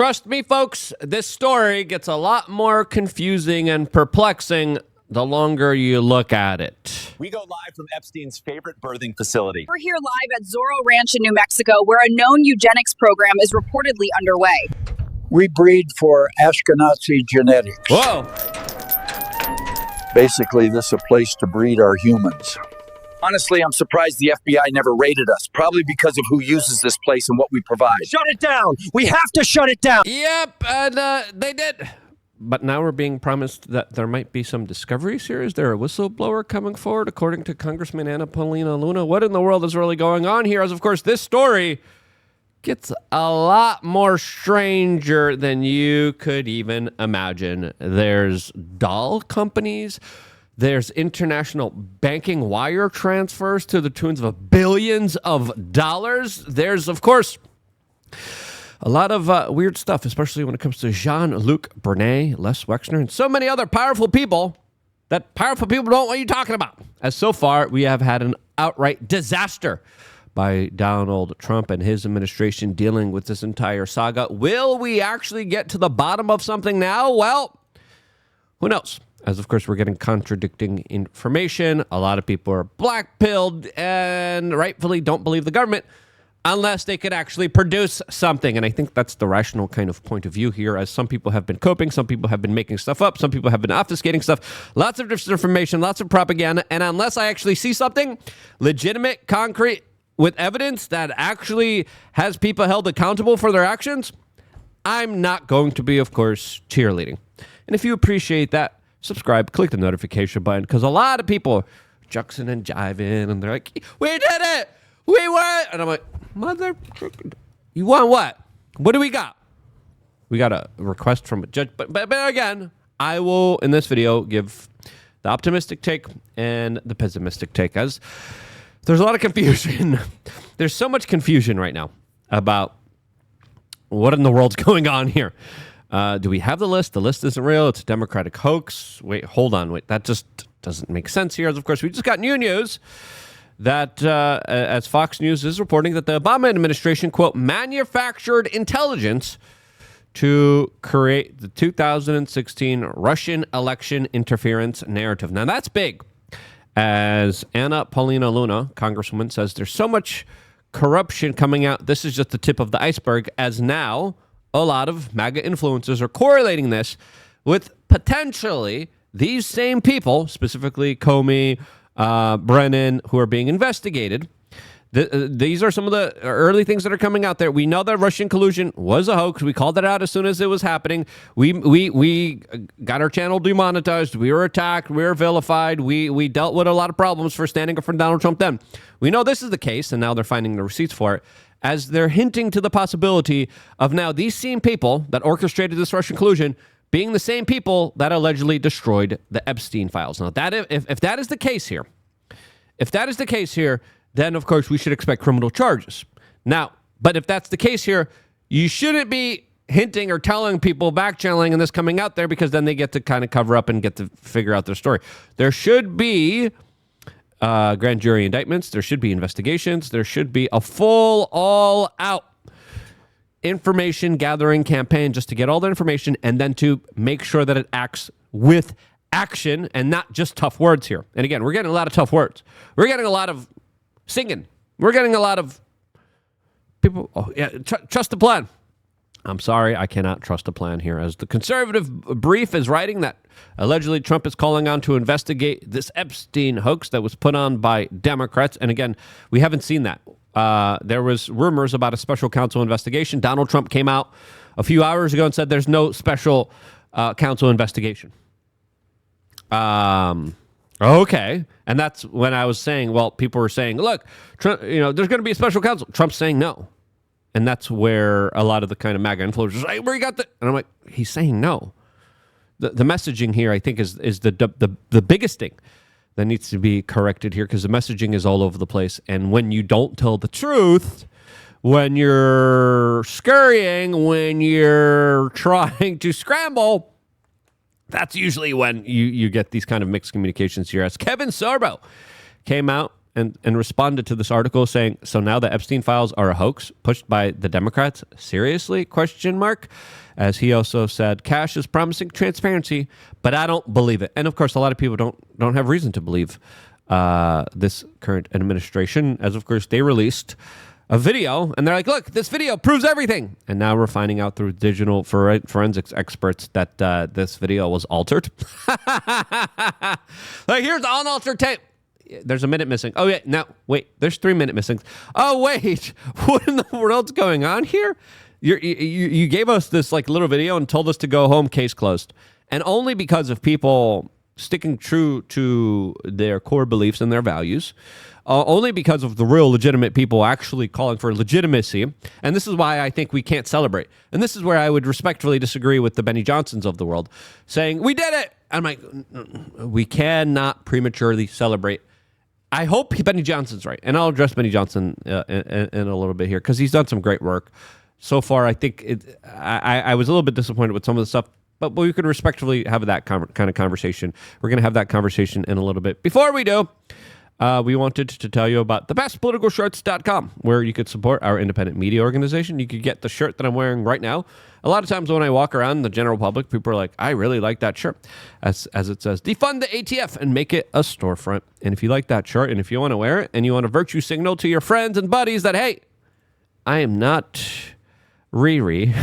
Trust me, folks, this story gets a lot more confusing and perplexing the longer you look at it. We go live from Epstein's favorite birthing facility. We're here live at Zorro Ranch in New Mexico, where a known eugenics program is reportedly underway. We breed for Ashkenazi genetics. Whoa. Basically, this is a place to breed our humans. Honestly, I'm surprised the FBI never raided us, probably because of who uses this place and what we provide. Shut it down! We have to shut it down! Yep, and they did. But now we're being promised that there might be some discoveries here. Is there a whistleblower coming forward, according to Congressman Anna Paulina Luna? What in the world is really going on here? As, of course, this story gets a lot more stranger than you could even imagine. There's doll companies. There's international banking wire transfers to the tunes of billions of dollars. There's, of course, a lot of weird stuff, especially when it comes to Jean-Luc Bernet, Les Wexner, and so many other powerful people that powerful people don't want you talking about. As so far, we have had an outright disaster by Donald Trump and his administration dealing with this entire saga. Will we actually get to the bottom of something now? Well, who knows? As, of course, we're getting contradicting information. A lot of people are black-pilled and rightfully don't believe the government unless they could actually produce something. And I think that's the rational kind of point of view here, as some people have been coping, some people have been making stuff up, some people have been obfuscating stuff, lots of disinformation, lots of propaganda. And unless I actually see something legitimate, concrete, with evidence that actually has people held accountable for their actions, I'm not going to be, of course, cheerleading. And if you appreciate that, subscribe, click the notification button, because a lot of people are juxing and jiving, and they're like, we did it! We won! And I'm like, mother, you won what? What do we got? We got a request from a judge. But again, I will, in this video, give the optimistic take and the pessimistic take, as there's a lot of confusion. There's so much confusion right now about what in the world's going on here. Do we have the list? The list isn't real. It's a Democratic hoax. Wait, hold on. Wait, that just doesn't make sense here. Of course, we just got new news that, as Fox News is reporting, that the Obama administration, quote, manufactured intelligence to create the 2016 Russian election interference narrative. Now, that's big. As Anna Paulina Luna, Congresswoman, says, there's so much corruption coming out. This is just the tip of the iceberg, as now a lot of MAGA influencers are correlating this with potentially these same people, specifically Comey, Brennan, who are being investigated. These are some of the early things that are coming out there. We know that Russian collusion was a hoax. We called it out as soon as it was happening. We got our channel demonetized. We were attacked. We were vilified. We dealt with a lot of problems for standing up for Donald Trump then. We know this is the case, and now they're finding the receipts for it, as they're hinting to the possibility of now these same people that orchestrated this Russian collusion being the same people that allegedly destroyed the Epstein files. Now, if that is the case here, then, of course, we should expect criminal charges. Now, but if that's the case here, you shouldn't be hinting or telling people, back-channeling, and this coming out there, because then they get to kind of cover up and get to figure out their story. There should be grand jury indictments. There should be investigations. There should be a full, all-out information gathering campaign just to get all the information and then to make sure that it acts with action and not just tough words here. And again, we're getting a lot of tough words. We're getting a lot of singing. We're getting a lot of people. Oh, yeah, trust the plan. I'm sorry, I cannot trust a plan here. As the conservative brief is writing that allegedly Trump is calling on to investigate this Epstein hoax that was put on by Democrats. And again, we haven't seen that. There was rumors about a special counsel investigation. Donald Trump came out a few hours ago and said there's no special counsel investigation. Okay. And that's when I was saying, well, people were saying, look, Trump, there's going to be a special counsel. Trump's saying no. And that's where a lot of the kind of MAGA influencers are like, where you got the... And I'm like, he's saying no. The messaging here, I think, is the biggest thing that needs to be corrected here, because the messaging is all over the place. And when you don't tell the truth, when you're scurrying, when you're trying to scramble, that's usually when you get these kind of mixed communications here. As Kevin Sorbo came out and responded to this article saying, so now the Epstein files are a hoax pushed by the Democrats? Seriously? Question mark. As he also said, Cash is promising transparency, but I don't believe it. And of course, a lot of people don't have reason to believe this current administration, as of course they released a video and they're like, look, this video proves everything. And now we're finding out through digital forensics experts that this video was altered. Like, here's unaltered tape. There's a minute missing. Oh, yeah. No, wait. There's 3 minutes missing. Oh, wait. What in the world's going on here? You gave us this like little video and told us to go home, case closed. And only because of people sticking true to their core beliefs and their values, only because of the real legitimate people actually calling for legitimacy. And this is why I think we can't celebrate. And this is where I would respectfully disagree with the Benny Johnsons of the world, saying, we did it. I'm like, we cannot prematurely celebrate. I hope Benny Johnson's right. And I'll address Benny Johnson in a little bit here because he's done some great work. So far, I think I was a little bit disappointed with some of the stuff, but we could respectfully have that kind of conversation. We're going to have that conversation in a little bit. Before we do, we wanted to tell you about thebestpoliticalshirts.com, where you could support our independent media organization. You could get the shirt that I'm wearing right now. A lot of times when I walk around the general public, people are like, I really like that shirt. As it says, defund the ATF and make it a storefront. And if you like that shirt and if you want to wear it and you want to virtue signal to your friends and buddies that, hey, I am not Riri.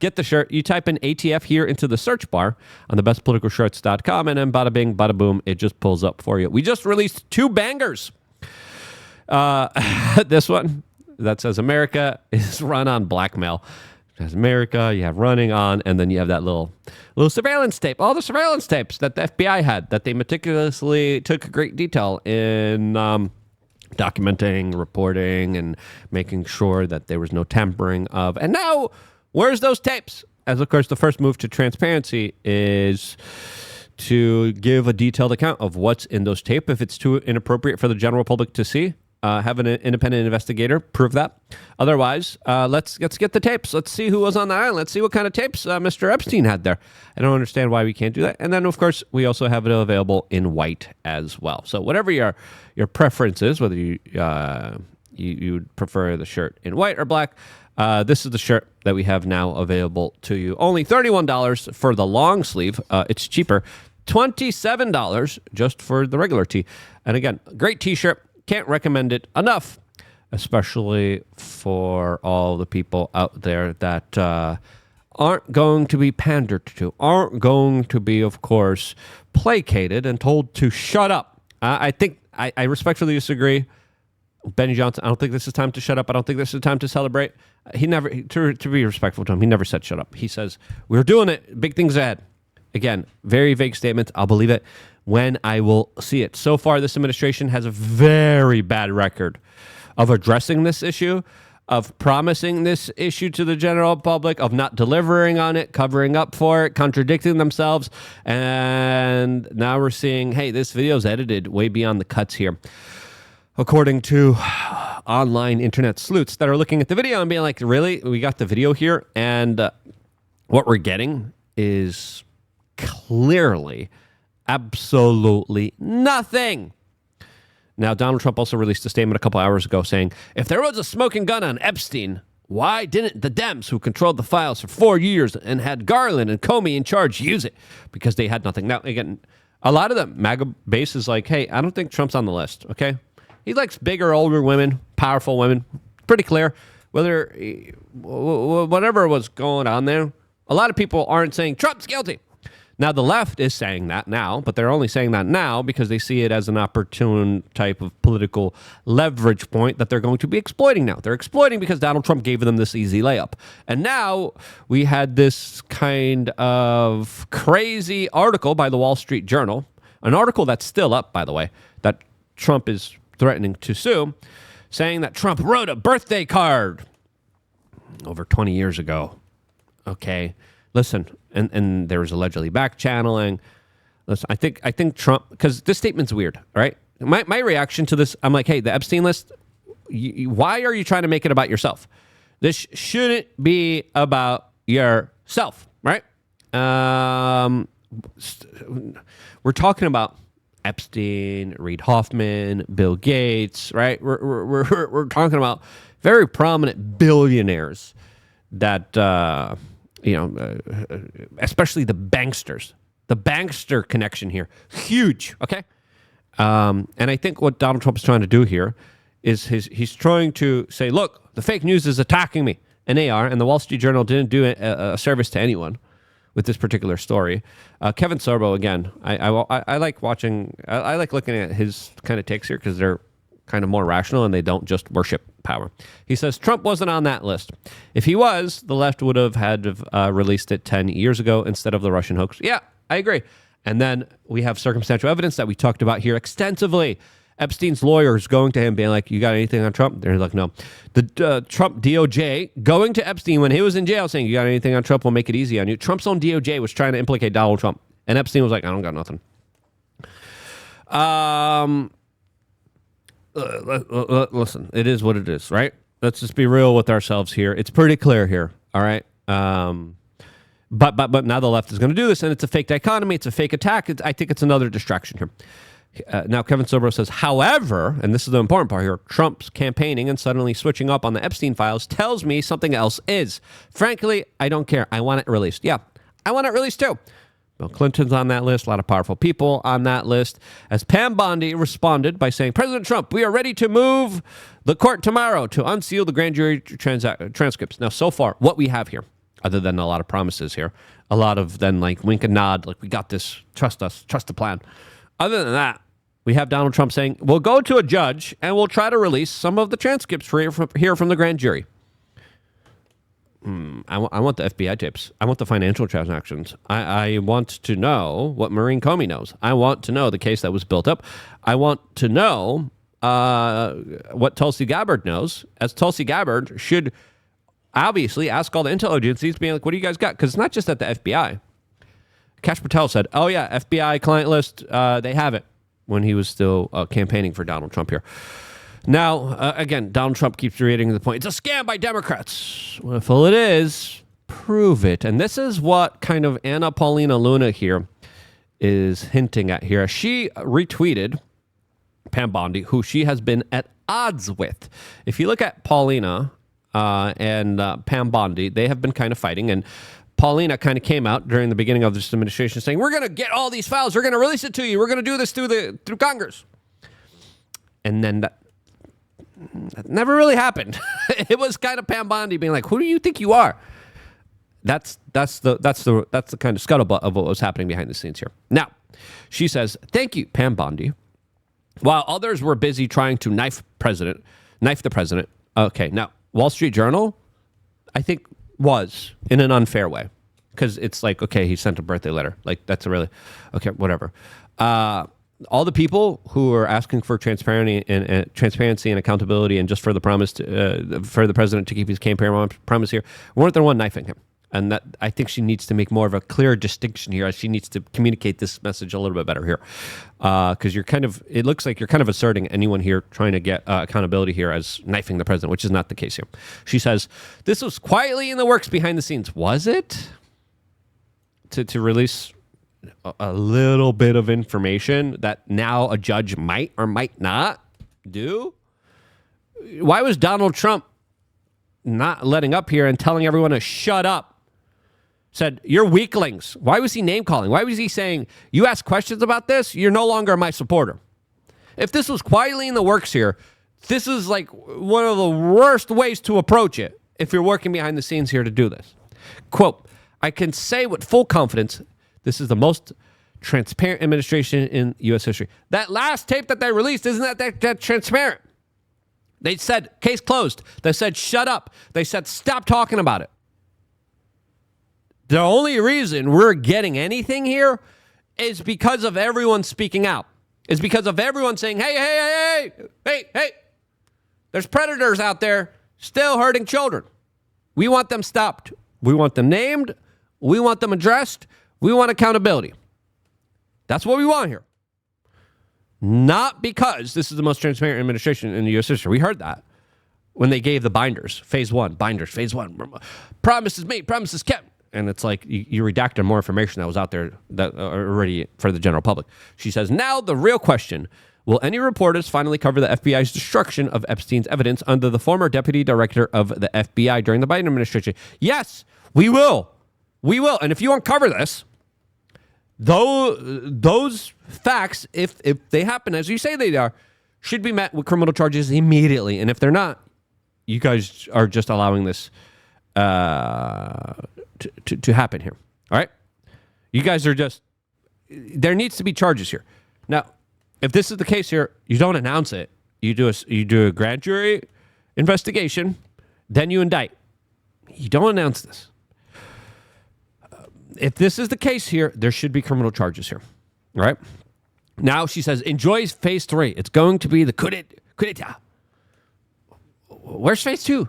Get the shirt. You type in ATF here into the search bar on thebestpoliticalshirts.com, and then bada bing, bada boom, it just pulls up for you. We just released 2 bangers. This one that says America is run on blackmail. It says America, you have running on, and then you have that little surveillance tape. All the surveillance tapes that the FBI had that they meticulously took great detail in documenting, reporting, and making sure that there was no tampering of. And now, where's those tapes? As of course, the first move to transparency is to give a detailed account of what's in those tapes. If it's too inappropriate for the general public to see, have an independent investigator prove that. Otherwise, let's get the tapes. Let's see who was on the island. Let's see what kind of tapes Mr. Epstein had there. I don't understand why we can't do that. And then, of course, we also have it available in white as well. So whatever your preference is, whether you would prefer the shirt in white or black, this is the shirt that we have now available to you. Only $31 for the long sleeve. It's cheaper. $27 just for the regular tee. And again, great t-shirt. Can't recommend it enough, especially for all the people out there that aren't going to be pandered to, aren't going to be, of course, placated and told to shut up. I think I respectfully disagree. Benny Johnson, I don't think this is time to shut up. I don't think this is time to celebrate. He never, to be respectful to him, he never said shut up. He says, we're doing it. Big things ahead. Again, very vague statements. I'll believe it when I will see it. So far, this administration has a very bad record of addressing this issue, of promising this issue to the general public, of not delivering on it, covering up for it, contradicting themselves. And now we're seeing, hey, this video's edited way beyond the cuts here. According to online internet sleuths that are looking at the video and being like, really? We got the video here? And what we're getting is clearly absolutely nothing. Now, Donald Trump also released a statement a couple hours ago saying, if there was a smoking gun on Epstein, why didn't the Dems who controlled the files for 4 years and had Garland and Comey in charge use it? Because they had nothing. Now, again, a lot of the MAGA base is like, hey, I don't think Trump's on the list, okay? He likes bigger, older women, powerful women. Pretty clear. Whatever was going on there, a lot of people aren't saying Trump's guilty. Now, the left is saying that now, but they're only saying that now because they see it as an opportune type of political leverage point that they're going to be exploiting now. They're exploiting because Donald Trump gave them this easy layup. And now we had this kind of crazy article by the Wall Street Journal, an article that's still up, by the way, that Trump is threatening to sue, saying that Trump wrote a birthday card over 20 years ago. Okay, listen, and there was allegedly back channeling. Listen, I think Trump, because this statement's weird, right? My reaction to this, I'm like, hey, the Epstein list, why are you trying to make it about yourself? This shouldn't be about yourself, right? We're talking about Epstein, Reid Hoffman, Bill Gates, right? We're talking about very prominent billionaires that, especially the banksters. The bankster connection here, huge, okay? And I think what Donald Trump is trying to do here is he's trying to say, look, the fake news is attacking me. And they are, and the Wall Street Journal didn't do a service to anyone with this particular story. Kevin Sorbo, again, I like watching, I like looking at his kind of takes here because they're kind of more rational and they don't just worship power. He says Trump wasn't on that list. If he was, the left would have had released it 10 years ago instead of the Russian hoax. Yeah, I agree. And then we have circumstantial evidence that we talked about here extensively. Epstein's lawyers going to him being like, you got anything on Trump? They're like, no. The Trump DOJ going to Epstein when he was in jail saying, you got anything on Trump? We'll make it easy on you. Trump's own DOJ was trying to implicate Donald Trump. And Epstein was like, I don't got nothing. Listen, it is what it is, right? Let's just be real with ourselves here. It's pretty clear here, all right? But now the left is going to do this, and it's a fake dichotomy. It's a fake attack. I think it's another distraction here. Now, Kevin Sorbo says, however, and this is the important part here, Trump's campaigning and suddenly switching up on the Epstein files tells me something else is. Frankly, I don't care. I want it released. Yeah, I want it released too. Bill Clinton's on that list, a lot of powerful people on that list. As Pam Bondi responded by saying, President Trump, we are ready to move the court tomorrow to unseal the grand jury transcripts. Now, so far, what we have here, other than a lot of promises here, a lot of then like wink and nod, like we got this, trust us, trust the plan. Other than that, we have Donald Trump saying, we'll go to a judge and we'll try to release some of the transcripts here from the grand jury. I want the FBI tapes. I want the financial transactions. I want to know what Maureen Comey knows. I want to know the case that was built up. I want to know what Tulsi Gabbard knows, as Tulsi Gabbard should obviously ask all the intel agencies, being like, what do you guys got? Because it's not just at the FBI. Kash Patel said, oh yeah, FBI client list, they have it, when he was still campaigning for Donald Trump here. Now, again, Donald Trump keeps reiterating the point. It's a scam by Democrats. Well, if it is, prove it. And this is what kind of Anna Paulina Luna here is hinting at here. She retweeted Pam Bondi, who she has been at odds with. If you look at Paulina and Pam Bondi, they have been kind of fighting. And Paulina kind of came out during the beginning of this administration saying, we're going to get all these files. We're going to release it to you. We're going to do this through Congress. And then that never really happened. It was kind of Pam Bondi being like, who do you think you are? That's the kind of scuttlebutt of what was happening behind the scenes here. Now, she says, thank you, Pam Bondi. While others were busy trying to knife the president. Okay, now, Wall Street Journal, I think, was in an unfair way, because it's like, okay, he sent a birthday letter, like that's a really okay, whatever. All the people who are asking for transparency and accountability, and just for the promise for the president to keep his campaign promise here, weren't the one knifing him. And that, I think she needs to make more of a clear distinction here. She needs to communicate this message a little bit better here, because it looks like you're kind of asserting anyone here trying to get accountability here as knifing the president, which is not the case here. She says, this was quietly in the works behind the scenes. Was it? To release a little bit of information that now a judge might or might not do? Why was Donald Trump not letting up here and telling everyone to shut up? Said, you're weaklings. Why was he name calling? Why was he saying, you ask questions about this, you're no longer my supporter? If this was quietly in the works here, this is like one of the worst ways to approach it if you're working behind the scenes here to do this. Quote, I can say with full confidence, this is the most transparent administration in U.S. history. That last tape that they released, isn't that transparent? They said, case closed. They said, shut up. They said, stop talking about it. The only reason we're getting anything here is because of everyone speaking out. It's because of everyone saying, hey, there's predators out there still hurting children. We want them stopped. We want them named. We want them addressed. We want accountability. That's what we want here. Not because this is the most transparent administration in the U.S. history. We heard that when they gave the binders. Phase one, binders, phase one. Promises made, promises kept. And it's like you redacted more information that was out there that already for the general public. She says, now the real question, will any reporters finally cover the FBI's destruction of Epstein's evidence under the former deputy director of the FBI during the Biden administration? Yes, we will. We will. And if you uncover this, those facts, if they happen as you say they are, should be met with criminal charges immediately. And if they're not, you guys are just allowing this to happen here. All right? You guys are just, there needs to be charges here. Now, if this is the case here, you don't announce it. You do a grand jury investigation, then you indict. You don't announce this. If this is the case here, there should be criminal charges here. All right? Now she says, enjoy phase 3. It's going to be the coup d'etat. Where's phase 2?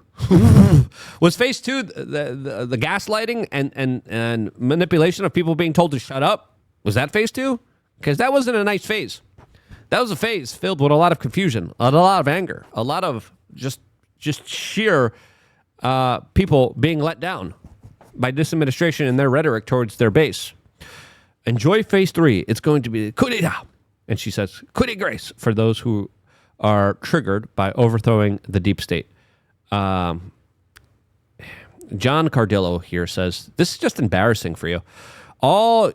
Was phase 2 the gaslighting and manipulation of people being told to shut up? Was that phase 2? Because that wasn't a nice phase. That was a phase filled with a lot of confusion, a lot of anger, a lot of just sheer people being let down by this administration and their rhetoric towards their base. Enjoy phase 3. It's going to be coup d'etat. And she says, coup de grace for those who are triggered by overthrowing the deep state. John Cardillo here says, this is just embarrassing for you. All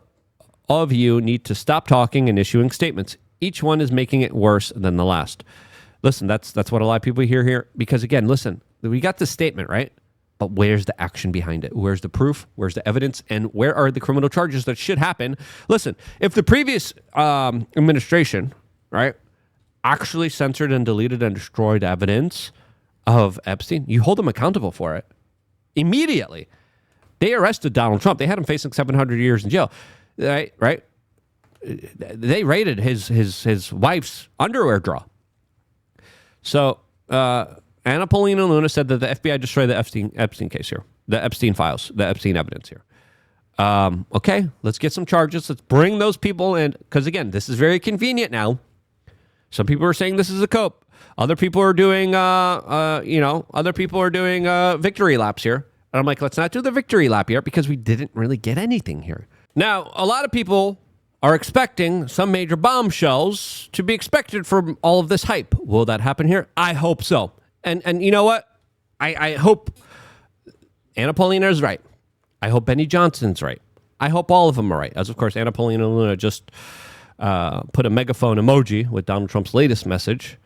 of you need to stop talking and issuing statements. Each one is making it worse than the last. Listen, that's what a lot of people hear here. Because again, listen, we got this statement, right? But where's the action behind it? Where's the proof? Where's the evidence? And where are the criminal charges that should happen? Listen, if the previous administration, right, actually censored and deleted and destroyed evidence of Epstein, you hold them accountable for it immediately. They arrested Donald Trump. They had him facing 700 years in jail, right? They raided his wife's underwear drawer. So Anna Paulina Luna said that the FBI destroyed the Epstein case here, the Epstein files, the Epstein evidence here. Okay, let's get some charges. Let's bring those people in. Because again, this is very convenient now. Some people are saying this is a cope. Other people are doing, victory laps here. And I'm like, let's not do the victory lap here because we didn't really get anything here. Now, a lot of people are expecting some major bombshells to be expected from all of this hype. Will that happen here? I hope so. And you know what? I hope Anna Paulina is right. I hope Benny Johnson's right. I hope all of them are right. As, of course, Anna Paulina Luna just put a megaphone emoji with Donald Trump's latest message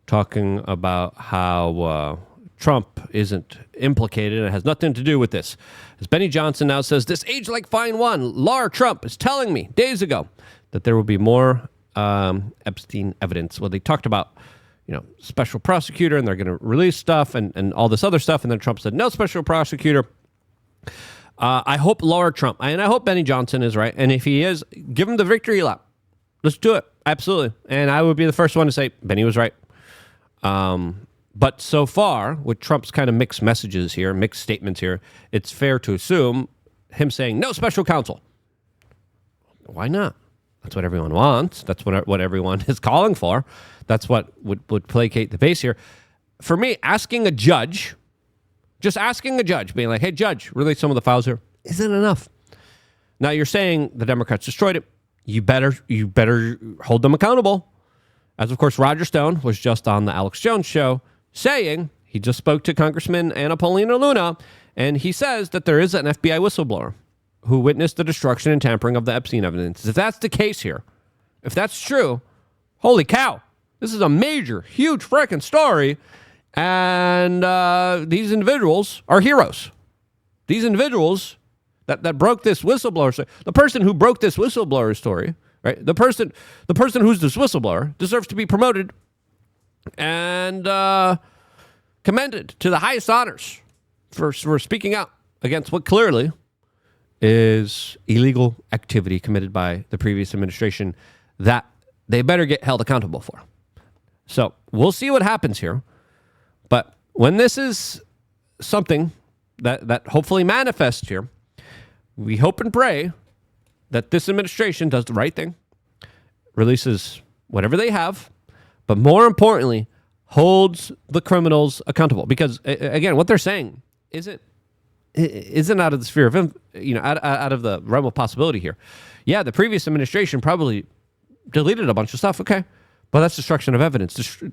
talking about how Trump isn't implicated and has nothing to do with this. As Benny Johnson now says, this age-like fine one, Laura Trump, is telling me days ago that there will be more Epstein evidence. Well, they talked about, special prosecutor, and they're going to release stuff and all this other stuff. And then Trump said, no special prosecutor. I hope Laura Trump, and I hope Benny Johnson is right. And if he is, give him the victory lap. Let's do it. Absolutely. And I would be the first one to say Benny was right. But so far, with Trump's kind of mixed messages here, mixed statements here, it's fair to assume him saying no special counsel. Why not? That's what everyone wants. That's what everyone is calling for. That's what would placate the base here. For me, asking a judge, just asking a judge, being like, hey, judge, release some of the files here, isn't enough. Now, you're saying the Democrats destroyed it. You better hold them accountable. As, of course, Roger Stone was just on the Alex Jones show saying, he just spoke to Congressman Anna Paulina Luna, and he says that there is an FBI whistleblower who witnessed the destruction and tampering of the Epstein evidence. If that's the case here, if that's true, holy cow, this is a major, huge freaking story, and these individuals are heroes. These individuals that broke this whistleblower story, the person who broke this whistleblower story, right? The person who's this whistleblower deserves to be promoted and commended to the highest honors for speaking out against what clearly is illegal activity committed by the previous administration that they better get held accountable for. So we'll see what happens here. But when this is something that hopefully manifests here, we hope and pray that this administration does the right thing, releases whatever they have, but more importantly, holds the criminals accountable. Because, again, what they're saying isn't isn't out of the sphere of, out of the realm of possibility here. Yeah, the previous administration probably deleted a bunch of stuff. Okay. But that's destruction of evidence.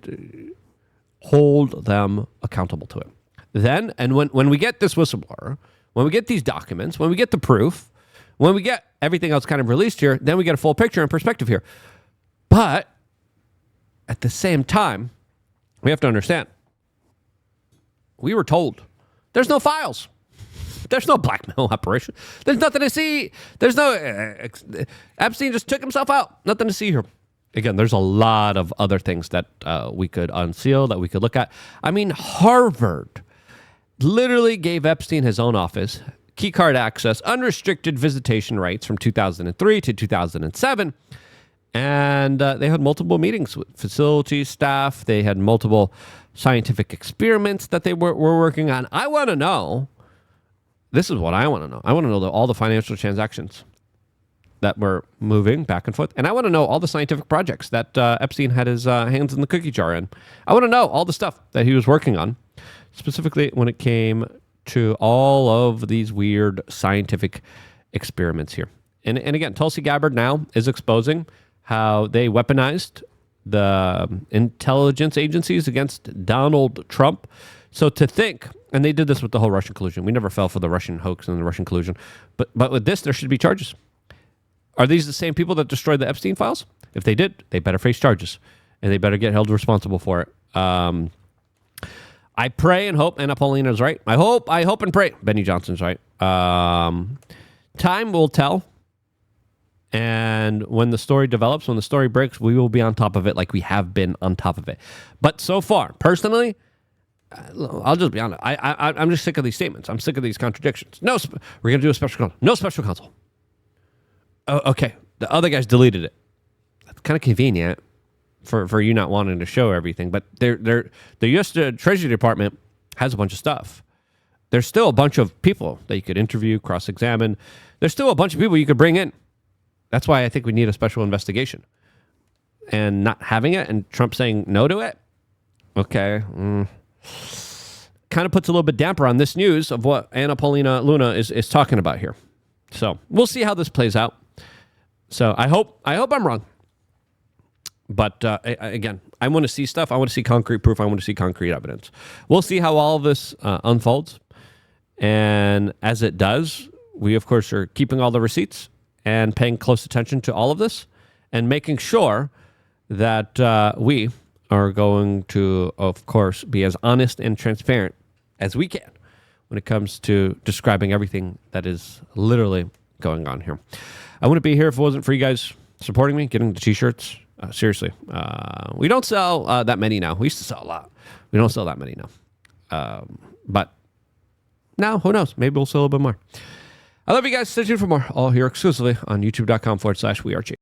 Hold them accountable to it. Then, and when we get this whistleblower, when we get these documents, when we get the proof, when we get everything else kind of released here, then we get a full picture and perspective here. But at the same time, we have to understand, we were told there's no files. There's no blackmail operation. There's nothing to see. There's no... Epstein just took himself out. Nothing to see here. Again, there's a lot of other things that we could unseal, that we could look at. I mean, Harvard literally gave Epstein his own office, keycard access, unrestricted visitation rights from 2003 to 2007. And they had multiple meetings with facility staff. They had multiple scientific experiments that they were working on. I want to know, this is what I want to know. I want to know all the financial transactions that were moving back and forth. And I want to know all the scientific projects that Epstein had his hands in the cookie jar in. I want to know all the stuff that he was working on, specifically when it came to all of these weird scientific experiments here. And again, Tulsi Gabbard now is exposing how they weaponized the intelligence agencies against Donald Trump. So to think, and they did this with the whole Russian collusion. We never fell for the Russian hoax and the Russian collusion. But with this, there should be charges. Are these the same people that destroyed the Epstein files? If they did, they better face charges, and they better get held responsible for it. I pray and hope Anna Paulina's right. I hope and pray Benny Johnson's right. Time will tell. And when the story develops, when the story breaks, we will be on top of it like we have been on top of it. But so far, personally, I'll just be honest. I'm just sick of these statements. I'm sick of these contradictions. No, we're going to do a special counsel. No special counsel. Okay, the other guys deleted it. That's kind of convenient for you not wanting to show everything. But the U.S. Treasury Department has a bunch of stuff. There's still a bunch of people that you could interview, cross-examine. There's still a bunch of people you could bring in. That's why I think we need a special investigation. And not having it and Trump saying no to it, okay, kind of puts a little bit damper on this news of what Anna Paulina Luna is talking about here. So we'll see how this plays out. So I hope I'm wrong. But again, I want to see stuff. I want to see concrete proof. I want to see concrete evidence. We'll see how all of this unfolds. And as it does, we, of course, are keeping all the receipts and paying close attention to all of this and making sure that we are going to, of course, be as honest and transparent as we can when it comes to describing everything that is literally going on here. I wouldn't be here if it wasn't for you guys supporting me, getting the t-shirts. Seriously. We don't sell that many now. We used to sell a lot. We don't sell that many now. But now, who knows? Maybe we'll sell a little bit more. I love you guys. Stay tuned for more. All here exclusively on youtube.com/wearechief.